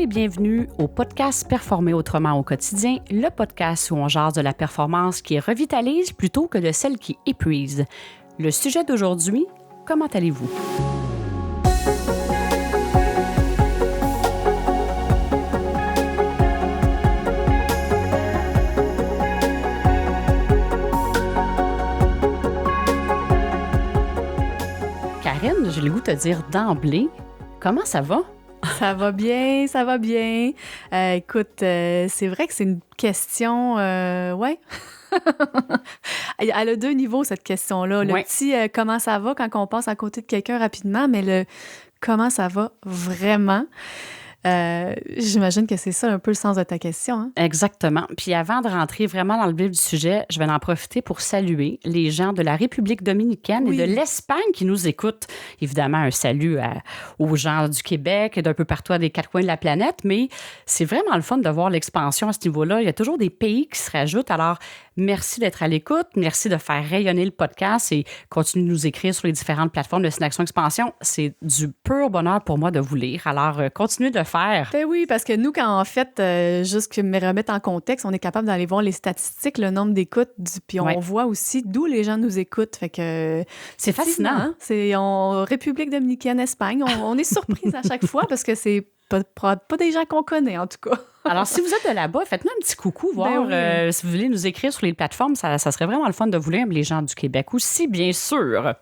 et bienvenue au podcast Performer autrement au quotidien, le podcast où on jase de la performance qui revitalise plutôt que de celle qui épuise. Le sujet d'aujourd'hui, comment allez-vous? Karine, j'ai le goût de te dire d'emblée, comment ça va? Ça va bien, ça va bien. Écoute, c'est vrai que c'est une question, ouais. Elle a deux niveaux, cette question-là. Le petit comment ça va quand on passe à côté de quelqu'un rapidement, mais le comment ça va vraiment. J'imagine que c'est ça un peu le sens de ta question. Hein? Exactement. Puis avant de rentrer vraiment dans le vif du sujet, je vais en profiter pour saluer les gens de la République dominicaine et de l'Espagne qui nous écoutent. Évidemment, un salut aux gens du Québec et d'un peu partout des quatre coins de la planète, mais c'est vraiment le fun de voir l'expansion à ce niveau-là. Il y a toujours des pays qui se rajoutent. Alors, merci d'être à l'écoute. Merci de faire rayonner le podcast et continuer de nous écrire sur les différentes plateformes de Synaction Expansion. C'est du pur bonheur pour moi de vous lire. Alors, continuez de faire. Ben oui, parce que nous, quand en fait, juste que me remettre en contexte, on est capable d'aller voir les statistiques, le nombre d'écoutes, puis on voit aussi d'où les gens nous écoutent. Fait que c'est fascinant. Hein? C'est en République dominicaine, Espagne. On est surprise à chaque fois parce que c'est pas des gens qu'on connaît, en tout cas. Alors, si vous êtes de là-bas, faites-nous un petit coucou, voir si vous voulez nous écrire sur les plateformes. Ça serait vraiment le fun de vous lire, les gens du Québec aussi, bien sûr.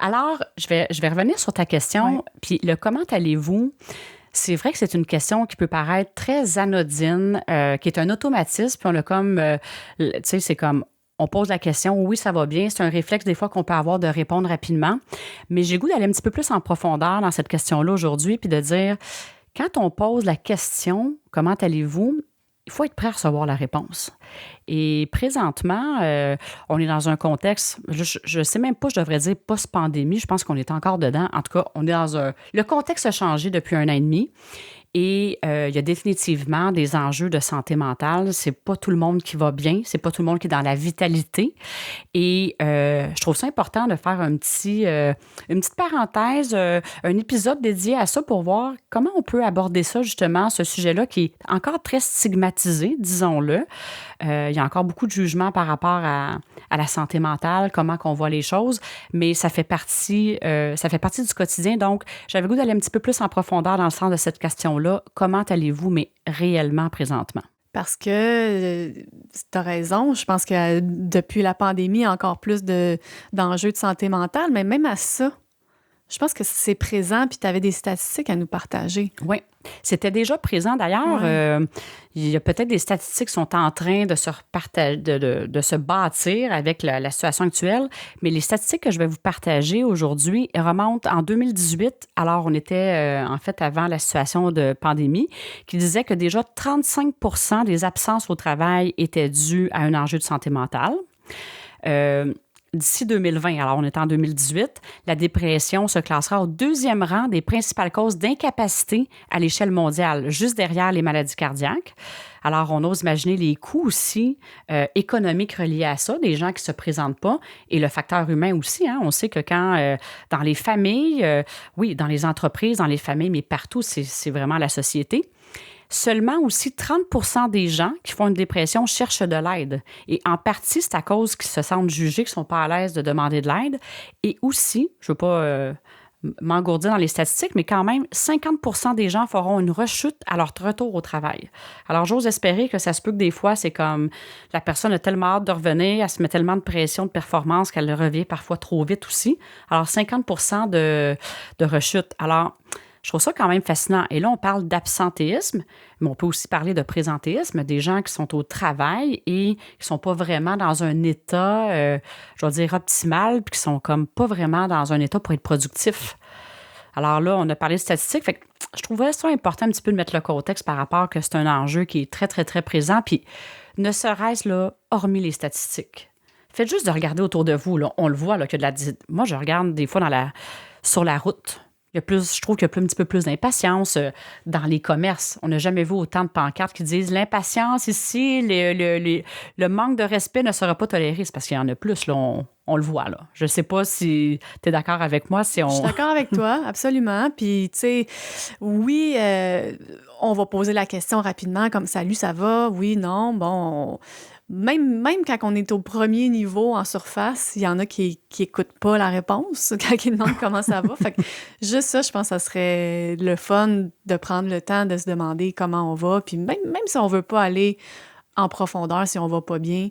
Alors, je vais revenir sur ta question. Puis le comment allez-vous? C'est vrai que c'est une question qui peut paraître très anodine, qui est un automatisme. Puis on a comme, tu sais, c'est comme, on pose la question, oui, ça va bien. C'est un réflexe des fois qu'on peut avoir de répondre rapidement. Mais j'ai le goût d'aller un petit peu plus en profondeur dans cette question-là aujourd'hui, puis de dire, quand on pose la question, comment allez-vous? Il faut être prêt à recevoir la réponse. Et présentement, on est dans un contexte, je ne sais même pas, je devrais dire post-pandémie, je pense qu'on est encore dedans. En tout cas, on est dans un... Le contexte a changé depuis 1 an et demi. Et il y a définitivement des enjeux de santé mentale. C'est pas tout le monde qui va bien, c'est pas tout le monde qui est dans la vitalité. Et je trouve ça important de faire une petite parenthèse, un épisode dédié à ça pour voir comment on peut aborder ça, justement, ce sujet-là qui est encore très stigmatisé, disons-le. Il y a encore beaucoup de jugements par rapport à la santé mentale, comment qu'on voit les choses, mais ça fait partie du quotidien. Donc, j'avais le goût d'aller un petit peu plus en profondeur dans le sens de cette question-là. Comment allez-vous, mais réellement présentement? Parce que tu as raison, je pense que depuis la pandémie, il y a encore plus d'enjeux de santé mentale, mais même à ça, je pense que c'est présent, puis tu avais des statistiques à nous partager. Oui, c'était déjà présent. D'ailleurs, il y a peut-être des statistiques qui sont en train de se de se bâtir avec la situation actuelle, mais les statistiques que je vais vous partager aujourd'hui remontent en 2018. Alors, on était en fait avant la situation de pandémie, qui disait que déjà 35% des absences au travail étaient dues à un enjeu de santé mentale. D'ici 2020, alors on est en 2018, la dépression se classera au 2e rang des principales causes d'incapacité à l'échelle mondiale, juste derrière les maladies cardiaques. Alors, on ose imaginer les coûts aussi économiques reliés à ça, des gens qui ne se présentent pas, et le facteur humain aussi. Hein, on sait que quand, dans les familles, oui, dans les entreprises, dans les familles, mais partout, c'est vraiment la société. Seulement aussi 30% des gens qui font une dépression cherchent de l'aide. Et en partie, c'est à cause qu'ils se sentent jugés, qu'ils ne sont pas à l'aise de demander de l'aide. Et aussi, je ne veux pas m'engourdir dans les statistiques, mais quand même, 50% des gens feront une rechute à leur retour au travail. Alors, j'ose espérer que ça se peut que des fois, c'est comme la personne a tellement hâte de revenir, elle se met tellement de pression de performance qu'elle revient parfois trop vite aussi. Alors, 50% de rechute. Alors, je trouve ça quand même fascinant. Et là, on parle d'absentéisme, mais on peut aussi parler de présentéisme, des gens qui sont au travail et qui ne sont pas vraiment dans un état, je vais dire, optimal, puis qui sont comme pas vraiment dans un état pour être productifs. Alors là, on a parlé de statistiques, fait que je trouvais ça important un petit peu de mettre le contexte par rapport que c'est un enjeu qui est très, très, très présent, puis ne serait-ce là, hormis les statistiques. Faites juste de regarder autour de vous, là, on le voit, là, que de la... Moi, je regarde des fois sur la route. Je trouve qu'il y a un petit peu plus d'impatience dans les commerces. On n'a jamais vu autant de pancartes qui disent l'impatience ici, le manque de respect ne sera pas toléré. C'est parce qu'il y en a plus, là, on le voit. Là. Je ne sais pas si tu es d'accord avec moi. Je suis d'accord avec toi, absolument. Puis, tu sais, oui, on va poser la question rapidement, comme « Salut, ça va? Oui, non? » Bon, même quand on est au premier niveau en surface, il y en a qui écoutent pas la réponse quand ils demandent comment ça va. Fait que juste ça, je pense que ça serait le fun de prendre le temps de se demander comment on va. Puis même si on veut pas aller en profondeur, si on va pas bien,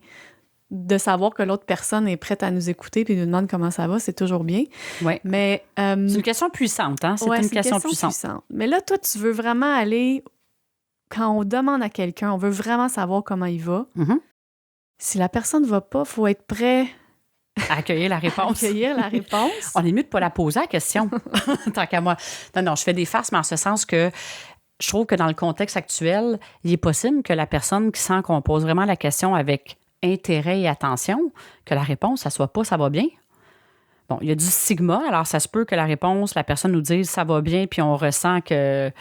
de savoir que l'autre personne est prête à nous écouter puis nous demande comment ça va, c'est toujours bien. Ouais. Mais, c'est une question puissante, hein? C'est une question puissante. Mais là, toi, tu veux vraiment aller... Quand on demande à quelqu'un, on veut vraiment savoir comment il va. Mm-hmm. Si la personne ne va pas, il faut être prêt à accueillir la réponse. On est mieux de ne pas la poser, la question, tant qu'à moi. Non, je fais des farces, mais en ce sens que je trouve que dans le contexte actuel, il est possible que la personne qui sent qu'on pose vraiment la question avec intérêt et attention, que la réponse, ça soit pas « ça va bien ». Bon, il y a du stigma, alors ça se peut que la réponse, la personne nous dise « ça va bien », puis on ressent que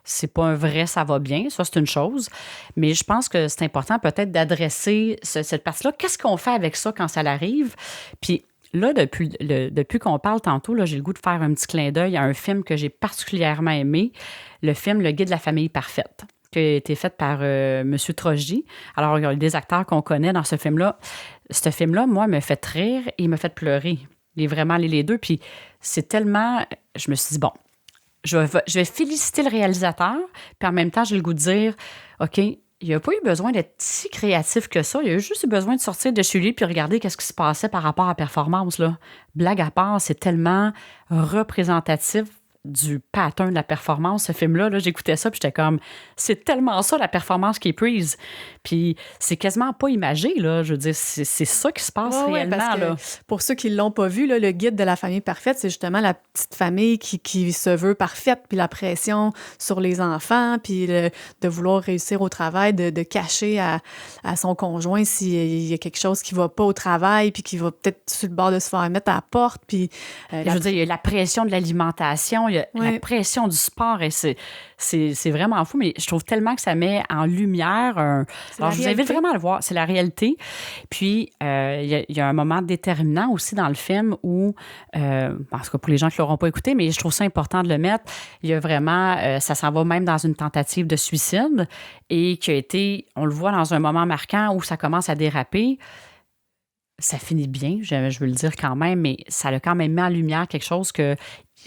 c'est pas un vrai « ça va bien », ça c'est une chose. Mais je pense que c'est important peut-être d'adresser cette partie-là. Qu'est-ce qu'on fait avec ça quand ça arrive? Puis là, depuis qu'on parle tantôt, là, j'ai le goût de faire un petit clin d'œil à un film que j'ai particulièrement aimé, le film « Le guide de la famille parfaite », qui a été fait par M. Trogi. Alors, il y a des acteurs qu'on connaît dans ce film-là. Ce film-là, moi, me fait rire et me fait pleurer. Il est vraiment les deux. Puis c'est tellement... Je me suis dit, bon, je vais féliciter le réalisateur, puis en même temps, j'ai le goût de dire, OK, il n'a pas eu besoin d'être si créatif que ça. Il a juste eu besoin de sortir de chez lui puis regarder qu'est-ce qui se passait par rapport à la performance, là. Blague à part, c'est tellement représentatif du pattern de la performance, ce film-là. Là, j'écoutais ça, puis j'étais comme, c'est tellement ça, la performance qui est prise. Puis c'est quasiment pas imagé, là. Je veux dire, c'est ça qui se passe réellement, parce que là. Pour ceux qui ne l'ont pas vu, là, le guide de la famille parfaite, c'est justement la petite famille qui se veut parfaite, puis la pression sur les enfants, puis de vouloir réussir au travail, de cacher à son conjoint s'il y a quelque chose qui va pas au travail, puis qui va peut-être sur le bord de se faire mettre à la porte. Puis, je veux dire, il y a la pression de l'alimentation, il y a la pression du sport, et c'est vraiment fou, mais je trouve tellement que ça met en lumière Alors, je vous invite vraiment à le voir. C'est la réalité. Puis, il y a un moment déterminant aussi dans le film où, en tout cas pour les gens qui ne l'auront pas écouté, mais je trouve ça important de le mettre, il y a vraiment, ça s'en va même dans une tentative de suicide et qui a été, on le voit dans un moment marquant où ça commence à déraper. Ça finit bien, je veux le dire quand même, mais ça a quand même mis en lumière quelque chose que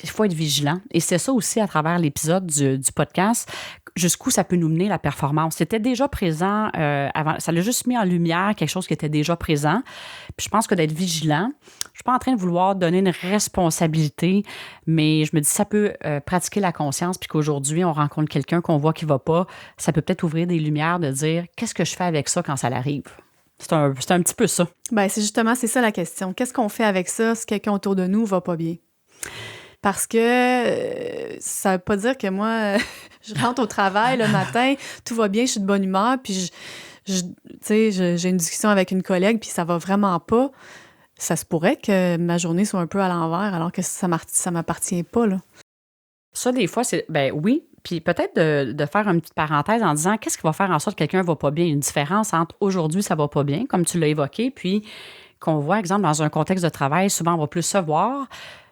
il faut être vigilant. Et c'est ça aussi à travers l'épisode du podcast, jusqu'où ça peut nous mener la performance. C'était déjà présent avant, ça l'a juste mis en lumière quelque chose qui était déjà présent. Puis je pense que d'être vigilant, je suis pas en train de vouloir donner une responsabilité, mais je me dis ça peut pratiquer la conscience, puis qu'aujourd'hui, on rencontre quelqu'un qu'on voit qui va pas, ça peut peut-être ouvrir des lumières de dire qu'est-ce que je fais avec ça quand ça arrive. C'est un petit peu ça. Bien, c'est ça la question. Qu'est-ce qu'on fait avec ça si quelqu'un autour de nous va pas bien? Parce que ça veut pas dire que moi, je rentre au travail le matin, tout va bien, je suis de bonne humeur, puis j'ai une discussion avec une collègue, puis ça va vraiment pas. Ça se pourrait que ma journée soit un peu à l'envers, alors que ça m'appartient pas, là. Ça, des fois, c'est... Ben oui, puis peut-être de faire une petite parenthèse en disant qu'est-ce qui va faire en sorte que quelqu'un va pas bien? Une différence entre aujourd'hui, ça va pas bien, comme tu l'as évoqué, puis qu'on voit, exemple, dans un contexte de travail, souvent, on va plus se voir.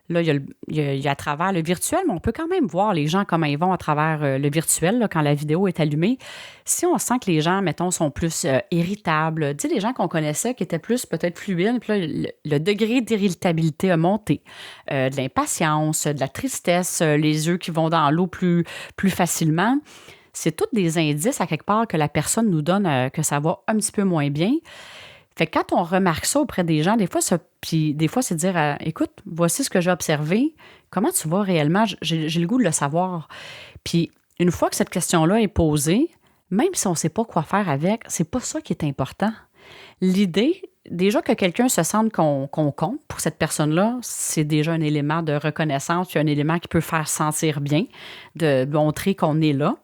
Là, il y a à travers le virtuel, mais on peut quand même voir les gens comment ils vont à travers le virtuel, là, quand la vidéo est allumée. Si on sent que les gens, mettons, sont plus irritables, tu sais, les gens qu'on connaissait qui étaient plus peut-être fluides, puis là, le degré d'irritabilité a monté, de l'impatience, de la tristesse, les yeux qui vont dans l'eau plus facilement. C'est tous des indices, à quelque part, que la personne nous donne que ça va un petit peu moins bien. Fait que quand on remarque ça auprès des gens, des fois, c'est de dire écoute, voici ce que j'ai observé. Comment tu vas réellement? J'ai le goût de le savoir. Puis, une fois que cette question-là est posée, même si on ne sait pas quoi faire avec, c'est pas ça qui est important. L'idée, déjà que quelqu'un se sente qu'on compte pour cette personne-là, c'est déjà un élément de reconnaissance, puis un élément qui peut faire sentir bien, de montrer qu'on est là.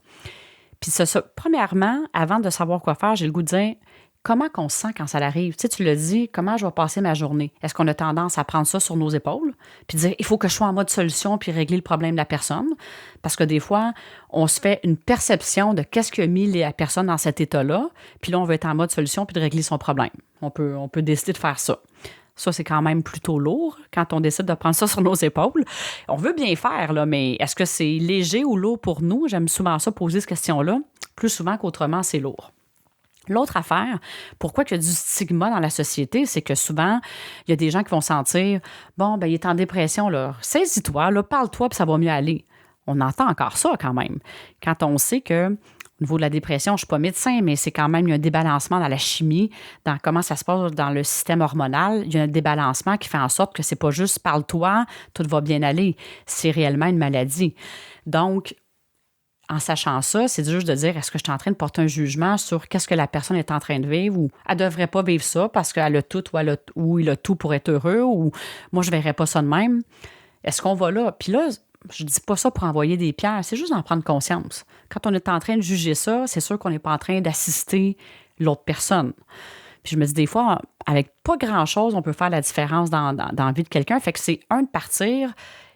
Puis, premièrement, avant de savoir quoi faire, j'ai le goût de dire comment qu'on se sent quand ça arrive? Tu sais, tu l'as dit, comment je vais passer ma journée? Est-ce qu'on a tendance à prendre ça sur nos épaules? Puis dire, il faut que je sois en mode solution puis régler le problème de la personne? Parce que des fois, on se fait une perception de qu'est-ce qui a mis la personne dans cet état-là, puis là, on veut être en mode solution puis de régler son problème. On peut décider de faire ça. Ça, c'est quand même plutôt lourd quand on décide de prendre ça sur nos épaules. On veut bien faire, là, mais est-ce que c'est léger ou lourd pour nous? J'aime souvent ça, poser cette question-là. Plus souvent qu'autrement, c'est lourd. L'autre affaire, pourquoi il y a du stigma dans la société, c'est que souvent, il y a des gens qui vont sentir, bon, ben il est en dépression, là, saisis-toi, là, parle-toi, puis ça va mieux aller. On entend encore ça quand même. Quand on sait que, au niveau de la dépression, je ne suis pas médecin, mais c'est quand même il y a un débalancement dans la chimie, dans comment ça se passe dans le système hormonal. Il y a un débalancement qui fait en sorte que c'est pas juste parle-toi, tout va bien aller. C'est réellement une maladie. Donc, en sachant ça, c'est juste de dire, est-ce que je suis en train de porter un jugement sur qu'est-ce que la personne est en train de vivre ou elle ne devrait pas vivre ça parce qu'elle a tout ou il a tout pour être heureux ou moi, je ne verrais pas ça de même. Est-ce qu'on va là? Puis là, je ne dis pas ça pour envoyer des pierres, c'est juste d'en prendre conscience. Quand on est en train de juger ça, c'est sûr qu'on n'est pas en train d'assister l'autre personne. Puis je me dis des fois, avec pas grand-chose, on peut faire la différence dans la vie de quelqu'un. Fait que c'est de partir.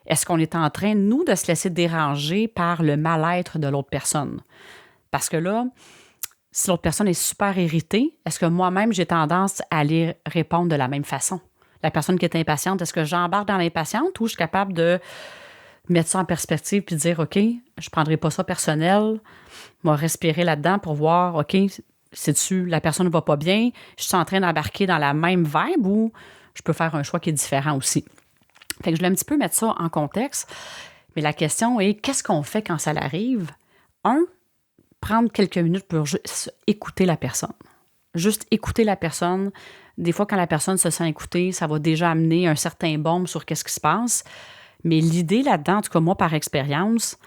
Est-ce qu'on est en train, nous, de se laisser déranger par le mal-être de l'autre personne? Parce que là, si l'autre personne est super irritée, est-ce que moi-même, j'ai tendance à aller répondre de la même façon? La personne qui est impatiente, est-ce que j'embarque dans l'impatiente ou je suis capable de mettre ça en perspective puis dire, OK, je ne prendrai pas ça personnel, je vais respirer là-dedans pour voir, OK, sais-tu, la personne ne va pas bien, je suis en train d'embarquer dans la même vibe ou je peux faire un choix qui est différent aussi. Fait que je voulais un petit peu mettre ça en contexte. Mais la question est, qu'est-ce qu'on fait quand ça arrive? Prendre quelques minutes pour juste écouter la personne. Juste écouter la personne. Des fois, quand la personne se sent écoutée, ça va déjà amener un certain baume sur qu'est-ce qui se passe. Mais l'idée là-dedans, en tout cas moi, par expérience,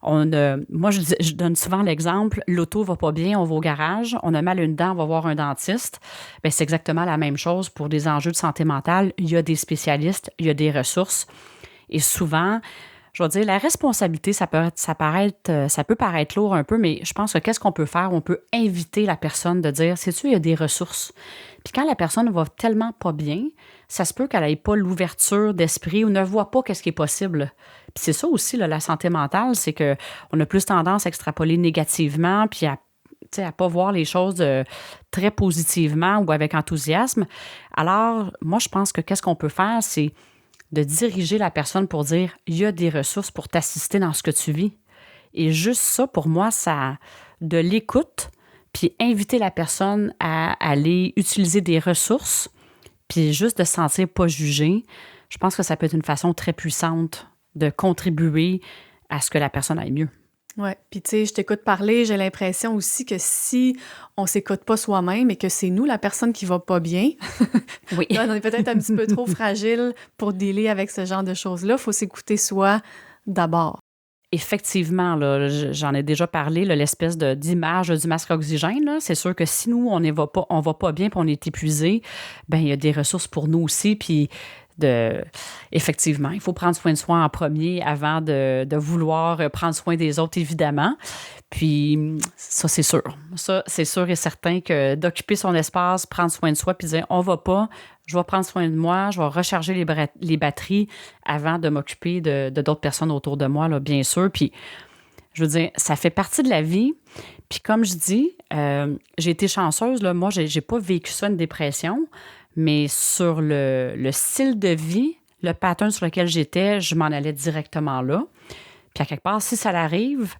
moi, je donne souvent l'exemple, l'auto va pas bien, on va au garage, on a mal une dent, on va voir un dentiste. Bien, c'est exactement la même chose pour des enjeux de santé mentale. Il y a des spécialistes, il y a des ressources. Et souvent, je vais dire, la responsabilité, ça peut paraître lourd un peu, mais je pense que qu'est-ce qu'on peut faire? On peut inviter la personne de dire, sais-tu, il y a des ressources. Puis quand la personne va tellement pas bien, ça se peut qu'elle n'ait pas l'ouverture d'esprit ou ne voit pas qu'est-ce qui est possible. Puis c'est ça aussi, là, la santé mentale, c'est qu'on a plus tendance à extrapoler négativement puis à ne pas voir les choses très positivement ou avec enthousiasme. Alors, moi, je pense que qu'est-ce qu'on peut faire, c'est de diriger la personne pour dire, il y a des ressources pour t'assister dans ce que tu vis. Et juste ça, pour moi, ça de l'écoute, puis inviter la personne à aller utiliser des ressources, puis juste de se sentir pas jugé, je pense que ça peut être une façon très puissante de contribuer à ce que la personne aille mieux. Oui, puis tu sais, je t'écoute parler, j'ai l'impression aussi que si on s'écoute pas soi-même et que c'est nous la personne qui va pas bien, oui. Là, on est peut-être un petit peu trop fragile pour dealer avec ce genre de choses-là. Il faut s'écouter soi d'abord. Effectivement, là, j'en ai déjà parlé, là, l'espèce d'image du masque à oxygène. Là, c'est sûr que si nous, on va pas bien et on est épuisé, bien, il y a des ressources pour nous aussi. Puis, effectivement, il faut prendre soin de soi en premier avant de vouloir prendre soin des autres, évidemment. Puis, ça, c'est sûr. Ça, c'est sûr et certain que d'occuper son espace, prendre soin de soi, puis dire, on va pas, je vais prendre soin de moi, je vais recharger les batteries avant de m'occuper de d'autres personnes autour de moi, là, bien sûr. Puis, je veux dire, ça fait partie de la vie. Puis, comme je dis, j'ai été chanceuse, là. Moi, j'ai pas vécu ça, une dépression, mais sur le style de vie, le pattern sur lequel j'étais, je m'en allais directement là. Puis, à quelque part, si ça l'arrive,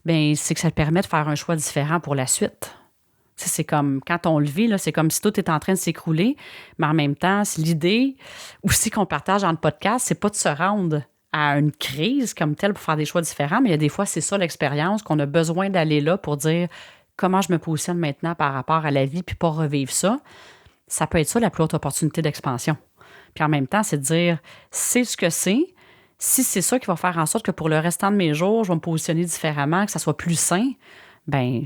bien, c'est que ça te permet de faire un choix différent pour la suite. C'est comme, quand on le vit, là, c'est comme si tout est en train de s'écrouler, mais en même temps, c'est l'idée aussi qu'on partage dans le podcast, c'est pas de se rendre à une crise comme telle pour faire des choix différents, mais il y a des fois, c'est ça l'expérience, qu'on a besoin d'aller là pour dire comment je me positionne maintenant par rapport à la vie, puis pas revivre ça. Ça peut être ça la plus haute opportunité d'expansion. Puis en même temps, c'est de dire, c'est ce que c'est. Si c'est ça qui va faire en sorte que pour le restant de mes jours, je vais me positionner différemment, que ça soit plus sain, bien,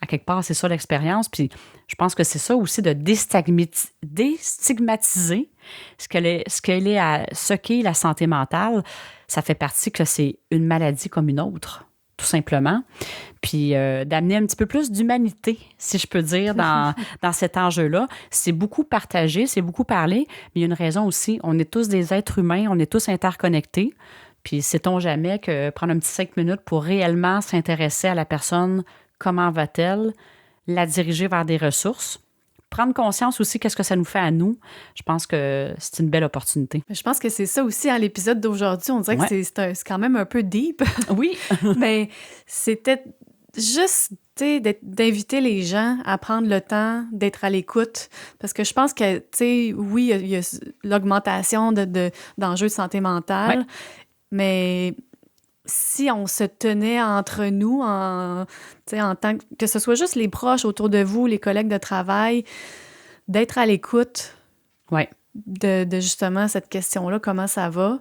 à quelque part, c'est ça l'expérience. Puis je pense que c'est ça aussi de déstigmatiser ce qu'est la santé mentale. Ça fait partie que c'est une maladie comme une autre, tout simplement. Puis d'amener un petit peu plus d'humanité, si je peux dire, dans cet enjeu-là. C'est beaucoup partagé, c'est beaucoup parlé, mais il y a une raison aussi. On est tous des êtres humains, on est tous interconnectés. Puis sait-on jamais que prendre un petit 5 minutes pour réellement s'intéresser à la personne, comment va-t-elle, la diriger vers des ressources, prendre conscience aussi qu'est-ce que ça nous fait à nous, je pense que c'est une belle opportunité. Je pense que c'est ça aussi, à l'épisode d'aujourd'hui. On dirait que c'est quand même un peu deep. Oui. Mais c'était juste, tu sais, d'inviter les gens à prendre le temps d'être à l'écoute. Parce que je pense que, tu sais, oui, il y a l'augmentation d'enjeux de santé mentale, mais si on se tenait entre nous, en tant que ce soit juste les proches autour de vous, les collègues de travail, d'être à l'écoute de justement cette question-là, comment ça va,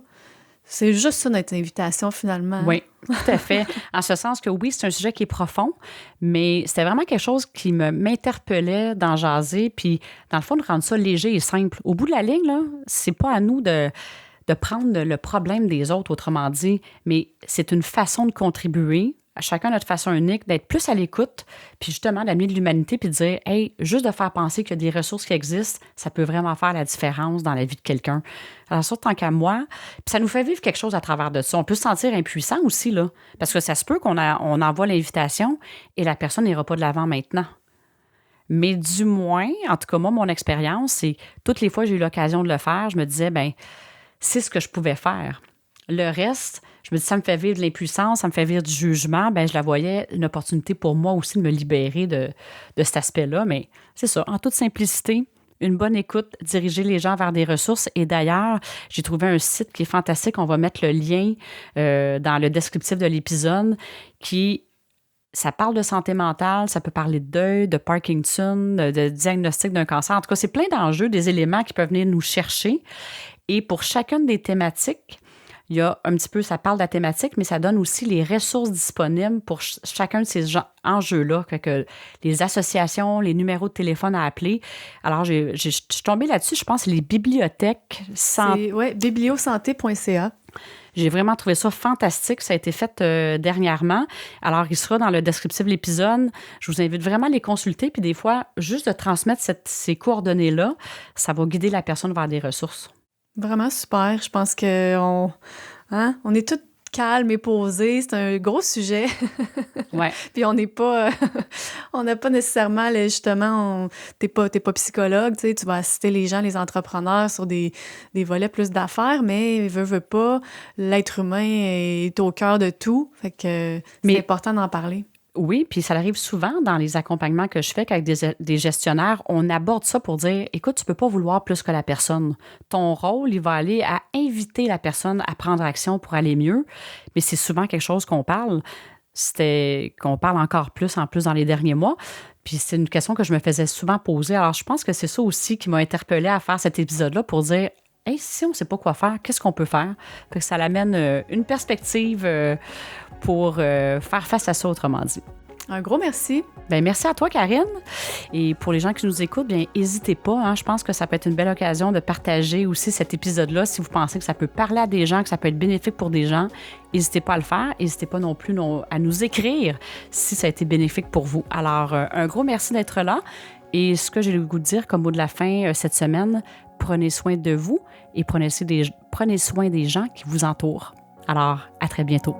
c'est juste ça notre invitation finalement. Oui, tout à fait. En ce sens que oui, c'est un sujet qui est profond, mais c'était vraiment quelque chose qui m'interpellait d'en jaser, puis dans le fond, de rendre ça léger et simple. Au bout de la ligne, là, c'est pas à nous de prendre le problème des autres, autrement dit, mais c'est une façon de contribuer, à chacun notre façon unique, d'être plus à l'écoute, puis justement d'amener de l'humanité, puis de dire, hey, juste de faire penser qu'il y a des ressources qui existent, ça peut vraiment faire la différence dans la vie de quelqu'un. Alors ça, tant qu'à moi, puis ça nous fait vivre quelque chose à travers de ça. On peut se sentir impuissant aussi, là, parce que ça se peut qu'on envoie l'invitation et la personne n'ira pas de l'avant maintenant. Mais du moins, en tout cas, moi, mon expérience, c'est toutes les fois que j'ai eu l'occasion de le faire, je me disais, ben c'est ce que je pouvais faire. Le reste, je me dis, ça me fait vivre de l'impuissance, ça me fait vivre du jugement. Ben, je la voyais une opportunité pour moi aussi de me libérer de cet aspect-là. Mais c'est ça, en toute simplicité, une bonne écoute, diriger les gens vers des ressources. Et d'ailleurs, j'ai trouvé un site qui est fantastique. On va mettre le lien dans le descriptif de l'épisode ça parle de santé mentale, ça peut parler de deuil, de Parkinson, de diagnostic d'un cancer. En tout cas, c'est plein d'enjeux, des éléments qui peuvent venir nous chercher. Et pour chacune des thématiques, il y a un petit peu, ça parle de la thématique, mais ça donne aussi les ressources disponibles pour chacun de ces enjeux-là, que les associations, les numéros de téléphone à appeler. Alors, je suis tombée là-dessus, je pense, les bibliothèques. Oui, bibliosanté.ca. J'ai vraiment trouvé ça fantastique. Ça a été fait dernièrement. Alors, il sera dans le descriptif de l'épisode. Je vous invite vraiment à les consulter. Puis des fois, juste de transmettre ces coordonnées-là, ça va guider la personne vers des ressources. Vraiment super. Je pense qu'on on est toutes calmes et posées. C'est un gros sujet. Ouais. Puis on n'est pas... on n'a pas nécessairement, justement... T'es pas psychologue, tu sais. Tu vas assister les gens, les entrepreneurs sur des volets plus d'affaires, mais veut pas, l'être humain est au cœur de tout. Fait que c'est important d'en parler. Oui, puis ça arrive souvent dans les accompagnements que je fais avec des gestionnaires. On aborde ça pour dire, écoute, tu peux pas vouloir plus que la personne. Ton rôle, il va aller à inviter la personne à prendre action pour aller mieux. Mais c'est souvent quelque chose qu'on parle. Qu'on parle encore plus en plus dans les derniers mois. Puis c'est une question que je me faisais souvent poser. Alors, je pense que c'est ça aussi qui m'a interpellée à faire cet épisode-là pour dire, hey, si on ne sait pas quoi faire, qu'est-ce qu'on peut faire? Fait que ça l'amène une perspective pour faire face à ça, autrement dit. Un gros merci. Bien, merci à toi, Karine. Et pour les gens qui nous écoutent, bien, n'hésitez pas. Hein, je pense que ça peut être une belle occasion de partager aussi cet épisode-là. Si vous pensez que ça peut parler à des gens, que ça peut être bénéfique pour des gens, n'hésitez pas à le faire. N'hésitez pas non plus à nous écrire si ça a été bénéfique pour vous. Alors, un gros merci d'être là. Et ce que j'ai le goût de dire comme mot de la fin cette semaine, prenez soin de vous et prenez soin des gens qui vous entourent. Alors, à très bientôt.